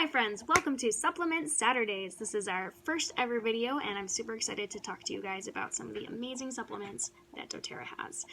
my friends, welcome to Supplement Saturdays. This is our first ever video and I'm super excited to talk to you guys about some of the amazing supplements that doTERRA has.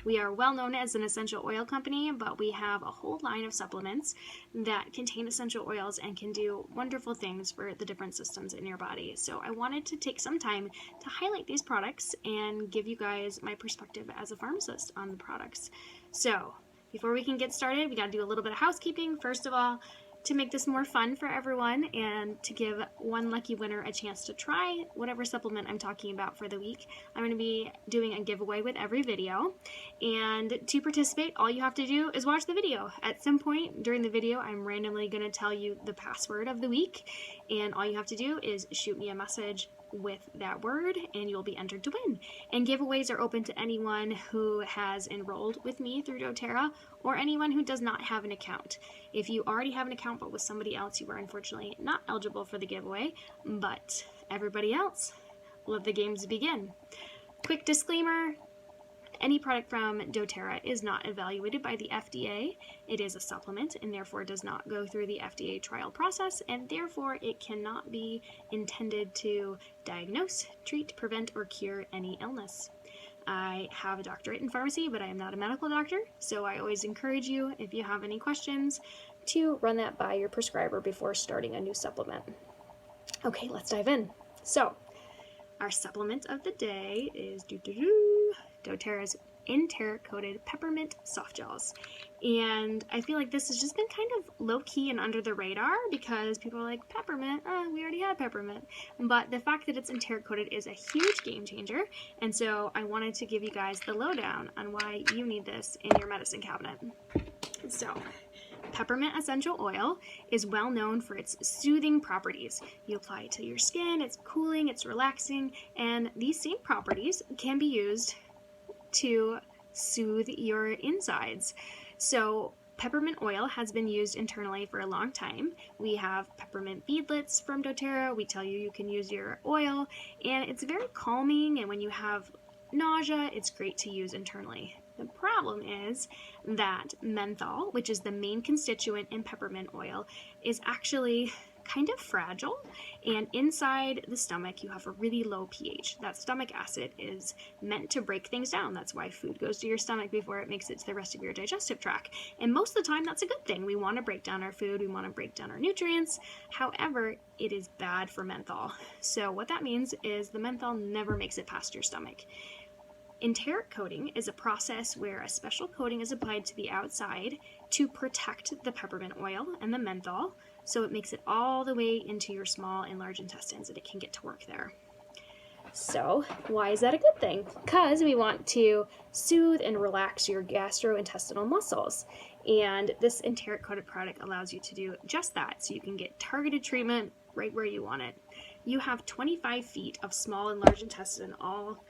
We are well known as an essential oil company, but we have a whole line of supplements that contain essential oils and can do wonderful things for the different systems in your body. So I wanted to take some time to highlight these products and give you guys my perspective as a pharmacist on the products. So before we can get started, we got to do a little bit of housekeeping. First of all, to make this more fun for everyone and to give one lucky winner a chance to try whatever supplement I'm talking about for the week, I'm going to be doing a giveaway with every video. And to participate, all you have to do is watch the video. At some point during the video, I'm randomly going to tell you the password of the week, and all you have to do is shoot me a message with that word and you'll be entered to win. And giveaways are open to anyone who has enrolled with me through doTERRA or anyone who does not have an account. If you already have an account but with somebody else, you are unfortunately not eligible for the giveaway, but everybody else, let the games begin. Quick disclaimer, any product from doTERRA is not evaluated by the FDA. It is a supplement and therefore does not go through the FDA trial process, and therefore it cannot be intended to diagnose, treat, prevent, or cure any illness. I have a doctorate in pharmacy, but I am not a medical doctor, so I always encourage you, if you have any questions, to run that by your prescriber before starting a new supplement. Okay, let's dive in. So, our supplement of the day is doTERRA's Enteric coated Peppermint Softgels. And I feel like this has just been kind of low-key and under the radar because people are like, peppermint, we already had peppermint. But the fact that it's Enteric coated is a huge game changer. And so I wanted to give you guys the lowdown on why you need this in your medicine cabinet. So, peppermint essential oil is well known for its soothing properties. You apply it to your skin, it's cooling, it's relaxing, and these same properties can be used to soothe your insides. So peppermint oil has been used internally for a long time. We have peppermint beadlets from doTERRA. We tell you can use your oil, and it's very calming, and when you have nausea, it's great to use internally. The problem is that menthol, which is the main constituent in peppermint oil, is actually kind of fragile, and inside the stomach you have a really low pH. That stomach acid is meant to break things down. That's why food goes to your stomach before it makes it to the rest of your digestive tract. And most of the time that's a good thing. We want to break down our food, we want to break down our nutrients. However, it is bad for menthol. So what that means is the menthol never makes it past your stomach. Enteric coating is a process where a special coating is applied to the outside to protect the peppermint oil and the menthol, so it makes it all the way into your small and large intestines and it can get to work there. So why is that a good thing? Because we want to soothe and relax your gastrointestinal muscles, and this enteric coated product allows you to do just that, so you can get targeted treatment right where you want it. You have 25 feet of small and large intestine all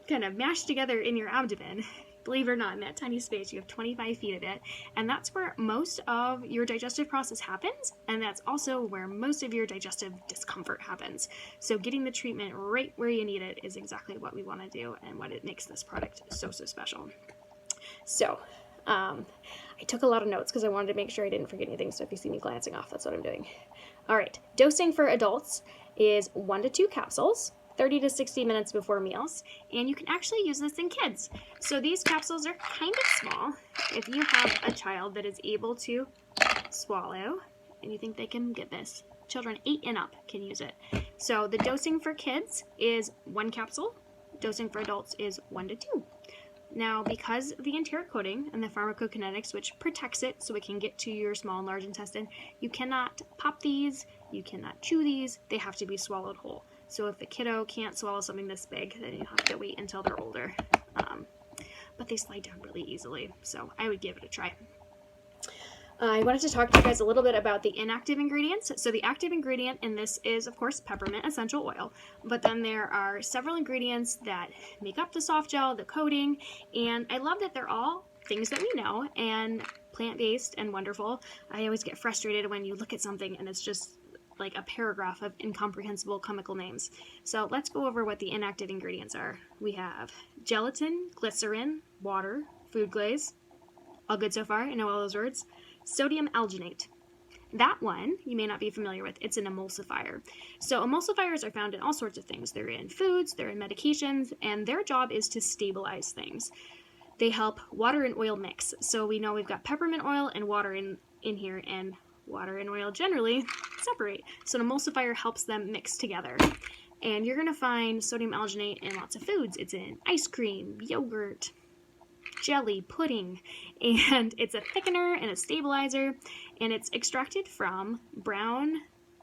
kind of mashed together in your abdomen. Believe it or not, in that tiny space, you have 25 feet of it, and that's where most of your digestive process happens, and that's also where most of your digestive discomfort happens. So getting the treatment right where you need it is exactly what we want to do and what it makes this product so special. So, I took a lot of notes because I wanted to make sure I didn't forget anything, so if you see me glancing off, that's what I'm doing. Alright, dosing for adults is 1 to 2 capsules. 30 to 60 minutes before meals, and you can actually use this in kids. So these capsules are kind of small. If you have a child that is able to swallow and you think they can get this, children 8 and up can use it. So the dosing for kids is 1 capsule. Dosing for adults is 1 to 2. Now, because of the enteric coating and the pharmacokinetics, which protects it so it can get to your small and large intestine, you cannot pop these, you cannot chew these, they have to be swallowed whole. So if the kiddo can't swallow something this big, then you have to wait until they're older. But they slide down really easily, so I would give it a try. I wanted to talk to you guys a little bit about the inactive ingredients. So the active ingredient in this is, of course, peppermint essential oil. But then there are several ingredients that make up the soft gel, the coating, and I love that they're all things that we know and plant-based and wonderful. I always get frustrated when you look at something and it's just like a paragraph of incomprehensible chemical names. So let's go over what the inactive ingredients are. We have gelatin, glycerin, water, food glaze. All good so far? I know all those words. Sodium alginate, That one you may not be familiar with. It's an emulsifier. So emulsifiers are found in all sorts of things. They're in foods, they're in medications, and their job is to stabilize things. They help water and oil mix. So we know we've got peppermint oil and water in here, and water and oil generally separate. So an emulsifier helps them mix together. And you're going to find sodium alginate in lots of foods. It's in ice cream, yogurt, jelly, pudding, and it's a thickener and a stabilizer, and it's extracted from brown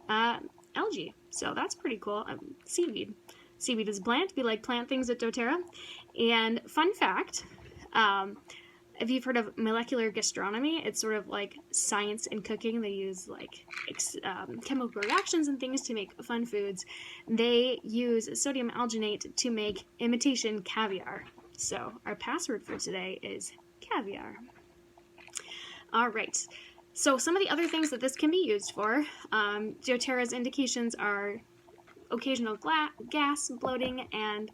algae. So that's pretty cool. Seaweed. Seaweed is a plant. We like plant things at doTERRA. And fun fact, if you've heard of molecular gastronomy, it's sort of like science in cooking. They use like chemical reactions and things to make fun foods. They use sodium alginate to make imitation caviar. So our password for today is caviar. All right. So some of the other things that this can be used for, doTERRA's indications are occasional gas, bloating, and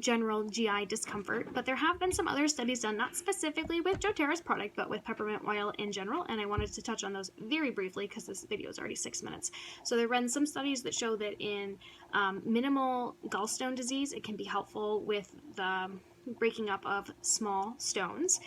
general GI discomfort, but there have been some other studies done, not specifically with doTERRA's product, but with peppermint oil in general, and I wanted to touch on those very briefly because this video is already 6 minutes. So there have been some studies that show that in minimal gallstone disease, it can be helpful with the breaking up of small stones.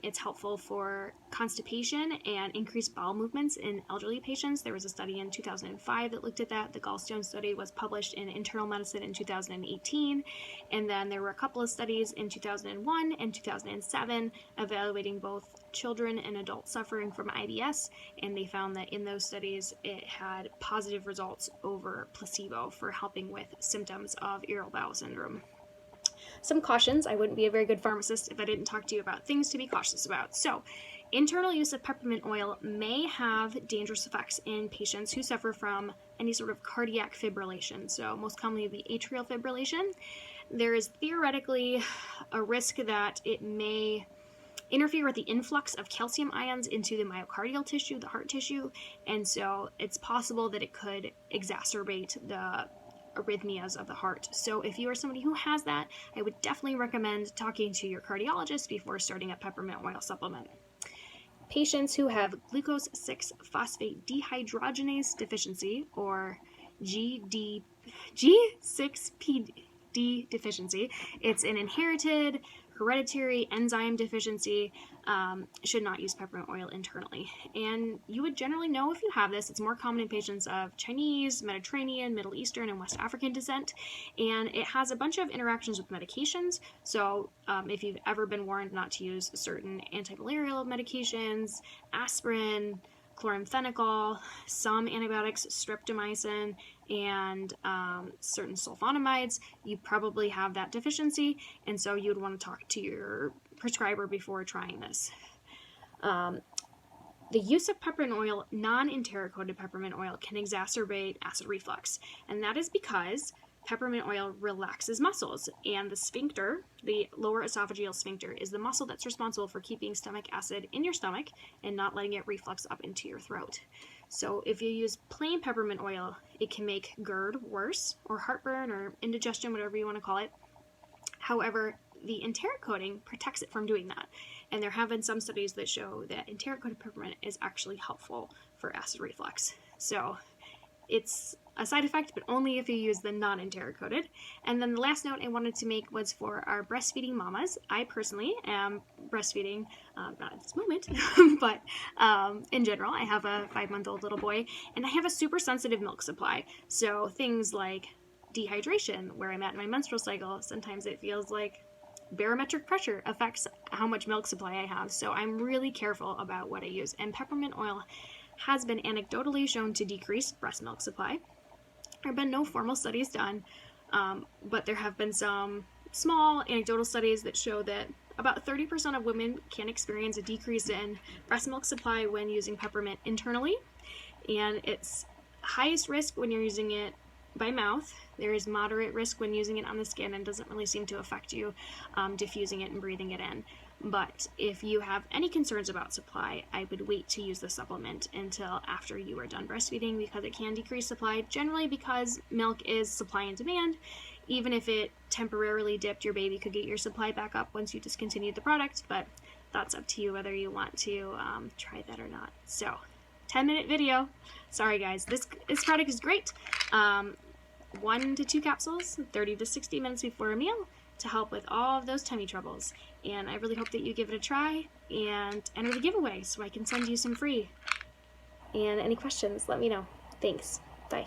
It's helpful for constipation and increased bowel movements in elderly patients. There was a study in 2005 that looked at that. The gallstone study was published in Internal Medicine in 2018. And then there were a couple of studies in 2001 and 2007 evaluating both children and adults suffering from IBS. And they found that in those studies, it had positive results over placebo for helping with symptoms of irritable bowel syndrome. Some cautions. I wouldn't be a very good pharmacist if I didn't talk to you about things to be cautious about. So, internal use of peppermint oil may have dangerous effects in patients who suffer from any sort of cardiac fibrillation. So, most commonly the atrial fibrillation. There is theoretically a risk that it may interfere with the influx of calcium ions into the myocardial tissue, the heart tissue, and so it's possible that it could exacerbate the arrhythmias of the heart. So if you are somebody who has that, I would definitely recommend talking to your cardiologist before starting a peppermint oil supplement. Patients who have glucose 6-phosphate dehydrogenase deficiency, or G6PD deficiency, it's an inherited hereditary enzyme deficiency, should not use peppermint oil internally. And you would generally know if you have this. It's more common in patients of Chinese, Mediterranean, Middle Eastern, and West African descent. And it has a bunch of interactions with medications. So if you've ever been warned not to use certain antimalarial medications, aspirin, chloramphenicol, some antibiotics, streptomycin, and certain sulfonamides, you probably have that deficiency, and so you would want to talk to your prescriber before trying this. The use of peppermint oil, non-enteric coated peppermint oil, can exacerbate acid reflux, and that is because peppermint oil relaxes muscles, and the sphincter, the lower esophageal sphincter, is the muscle that's responsible for keeping stomach acid in your stomach and not letting it reflux up into your throat. So if you use plain peppermint oil, it can make GERD worse, or heartburn, or indigestion, whatever you want to call it. However, the enteric coating protects it from doing that. And there have been some studies that show that enteric coated peppermint is actually helpful for acid reflux. So it's a side effect, but only if you use the non-enteric coated. And then the last note I wanted to make was for our breastfeeding mamas. I personally am breastfeeding, not at this moment, but in general, I have a 5-month-old little boy, and I have a super sensitive milk supply. So things like dehydration, where I'm at in my menstrual cycle, sometimes it feels like barometric pressure affects how much milk supply I have. So I'm really careful about what I use. And peppermint oil has been anecdotally shown to decrease breast milk supply. There have been no formal studies done, but there have been some small anecdotal studies that show that about 30% of women can experience a decrease in breast milk supply when using peppermint internally, and it's highest risk when you're using it by mouth. There is moderate risk when using it on the skin and doesn't really seem to affect you diffusing it and breathing it in. But if you have any concerns about supply, I would wait to use the supplement until after you are done breastfeeding, because it can decrease supply, generally because milk is supply and demand. Even if it temporarily dipped, your baby could get your supply back up once you discontinued the product, but that's up to you whether you want to try that or not. So 10-minute video. Sorry guys, this product is great. 1 to 2 capsules, 30 to 60 minutes before a meal to help with all of those tummy troubles. And I really hope that you give it a try and enter the giveaway so I can send you some free. And any questions, let me know. Thanks. Bye.